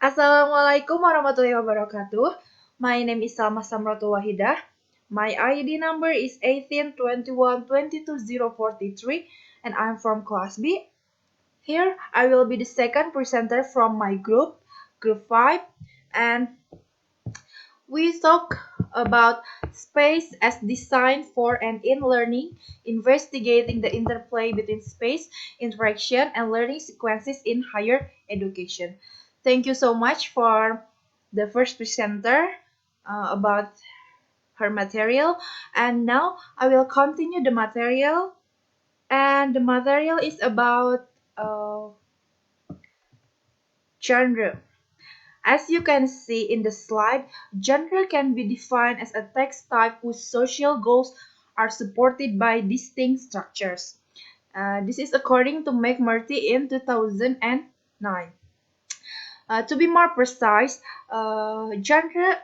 Assalamualaikum warahmatullahi wabarakatuh. My name is Salma Samrotul Wahidah. My ID number is 1821222043 and I'm from class B. Here I will be the second presenter from my group 5, and we talk about space as designed for and in learning, investigating the interplay between space, interaction, and learning sequences in higher education. Thank you so much for the first presenter about her material. And now I will continue the material. And the material is about genre. As you can see in the slide, genre can be defined as a text type whose social goals are supported by distinct structures. This is according to McMurtry in 2009. To be more precise, genre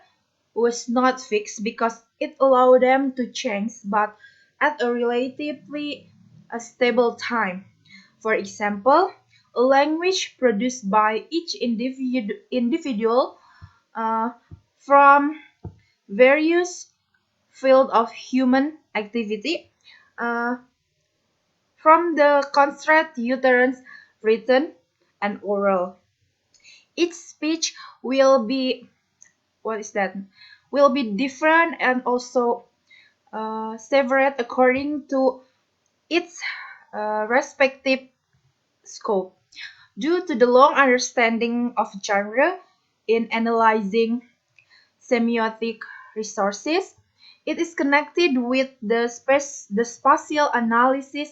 was not fixed because it allowed them to change, but at a relatively stable time. For example, a language produced by each individual uh, from various fields of human activity, uh, from the construct utterance, written, and oral. Each speech will be what is that? Will be different and also separate according to its respective scope. Due to the long understanding of genre in analyzing semiotic resources, it is connected with the spatial analysis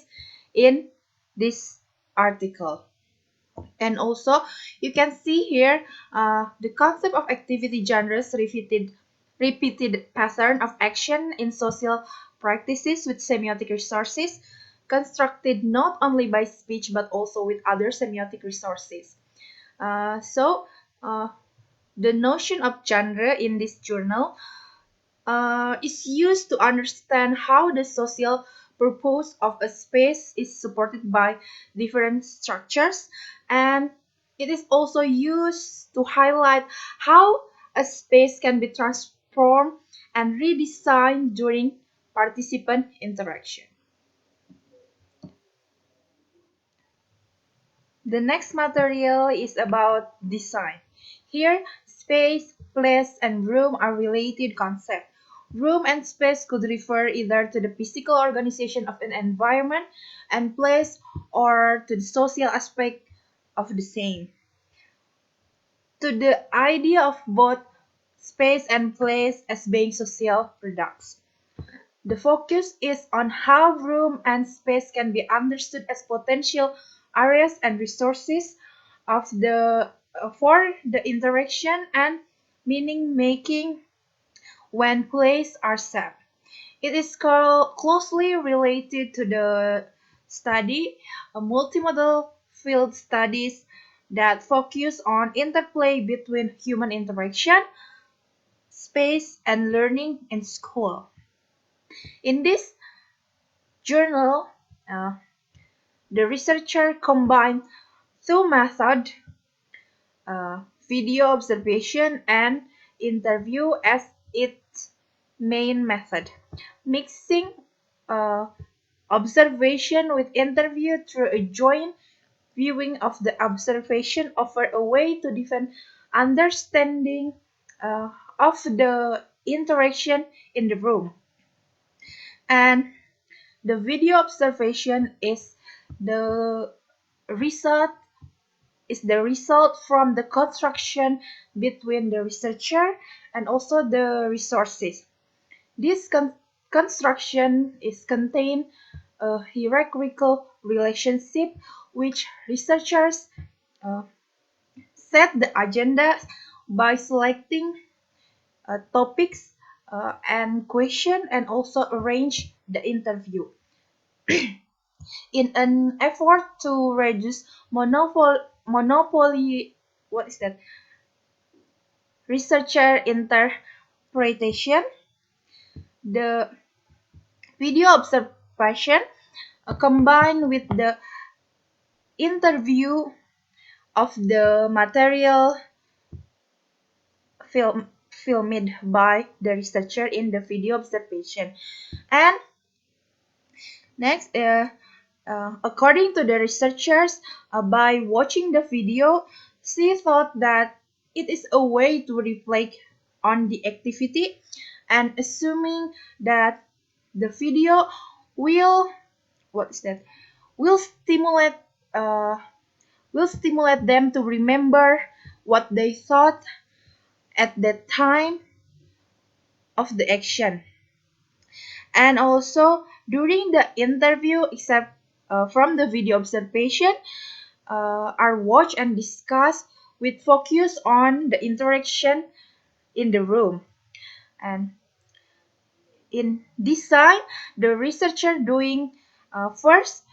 in this article. And also, you can see here the concept of activity genres repeated pattern of action in social practices with semiotic resources, constructed not only by speech but also with other semiotic resources. So, the notion of genre in this journal is used to understand how the social purpose of a space is supported by different structures, and it is also used to highlight how a space can be transformed and redesigned during participant interaction. The next material is about design. Here, space, place, and room are related concepts. Room and space could refer either to the physical organization of an environment and place or to the social aspect of the same. To the idea of both space and place as being social products. The focus is on how room and space can be understood as potential areas and resources of the for the interaction and meaning making when places are set. It is closely related to the study, multimodal field studies that focus on interplay between human interaction, space, and learning in school. In this journal, uh, the researcher combined two methods, video observation and interview as its main method, mixing uh, observation with interview through a joint viewing of the observation offer a way to define understanding uh, of the interaction in the room. And the video observation the result is the result from the construction between the researcher and also the resources. This construction is contain a hierarchical relationship which researchers uh, set the agenda by selecting topics and question and also arrange the interview. In an effort to reduce monopoly, what is that? Researcher interpretation, the video observation combined with the interview of the material filmed by the researcher in the video observation. And next, according to the researchers, by watching the video, she thought that it is a way to reflect on the activity, and assuming that the video will what is that will stimulate uh, will stimulate them to remember what they thought at the time of the action. And also during the interview, except from the video observation, are watched and discussed with focus on the interaction in the room. And in this time, the researcher doing first,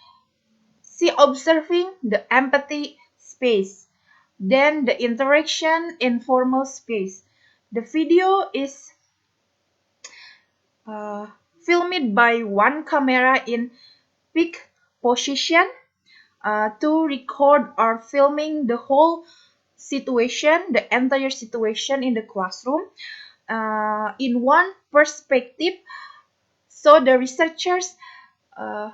she observing the empathy space, then the interaction in formal space. The video is uh, filmed by one camera in peak position to record or filming the whole situation, the entire situation in the classroom in one perspective. So the researchers uh,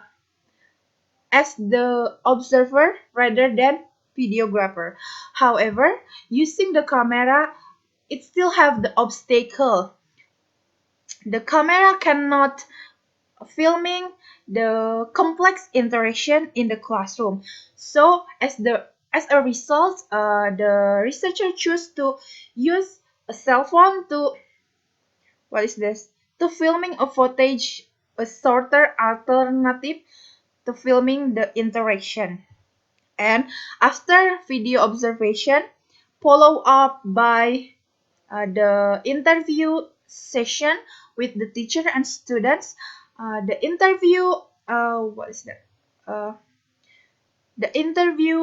as the observer rather than videographer. However, using the camera, it still have the obstacle. The camera cannot filming the complex interaction in the classroom. So as a result, the researcher choose to use a cell phone to what is this to filming a footage, a shorter alternative to filming the interaction. And after video observation, follow up by the interview session with the teacher and students. The interview, what is that? Uh, the interview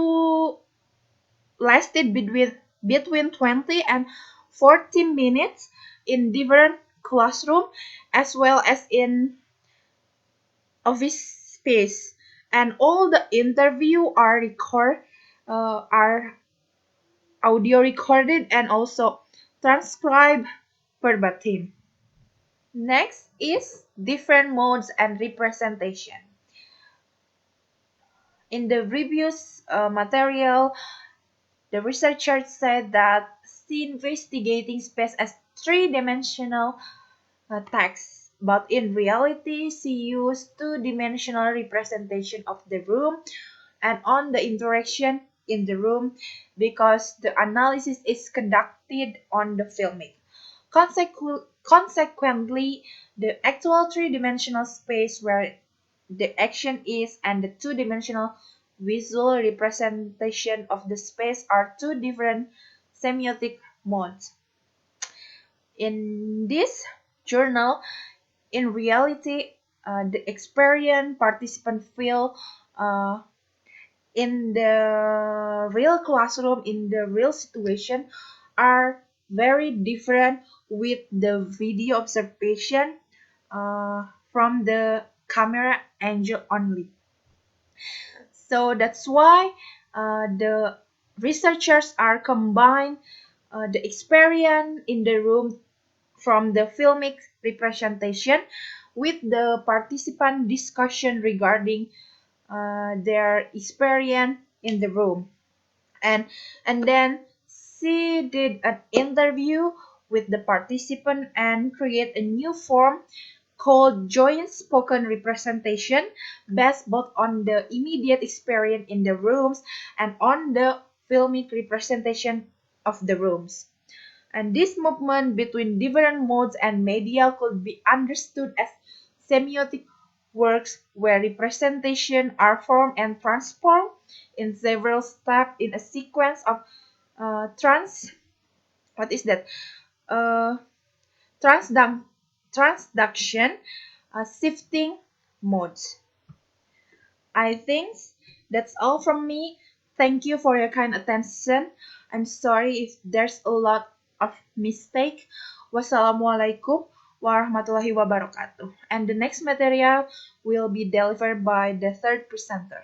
lasted between 20 and 40 minutes in different classroom as well as in office space, and all the interview are audio recorded and also transcribed verbatim. Next is different modes and representation. In the previous material, the researchers said that she investigating space as three-dimensional text, but in reality, she used two-dimensional representation of the room and on the interaction in the room because the analysis is conducted on the filming. Consequently, the actual three-dimensional space where the action is and the two-dimensional visual representation of the space are two different semiotic modes. In this journal, in reality, the experienced participant feel in the real classroom, in the real situation, are very different with the video observation from the camera angle only. So that's why the researchers are combine the experience in the room from the filmic representation with the participant discussion regarding their experience in the room. and and then she did an interview with the participant and create a new form called joint spoken representation based both on the immediate experience in the rooms and on the filmic representation of the rooms. And this movement between different modes and media could be understood as semiotic works where representation are formed and transformed in several steps in a sequence of what is that uh, transdun- transduction shifting modes. I think that's all from me. Thank you for your kind attention. I'm sorry if there's a lot of mistake. Wassalamualaikum warahmatullahi wabarakatuh. And the next material will be delivered by the third presenter.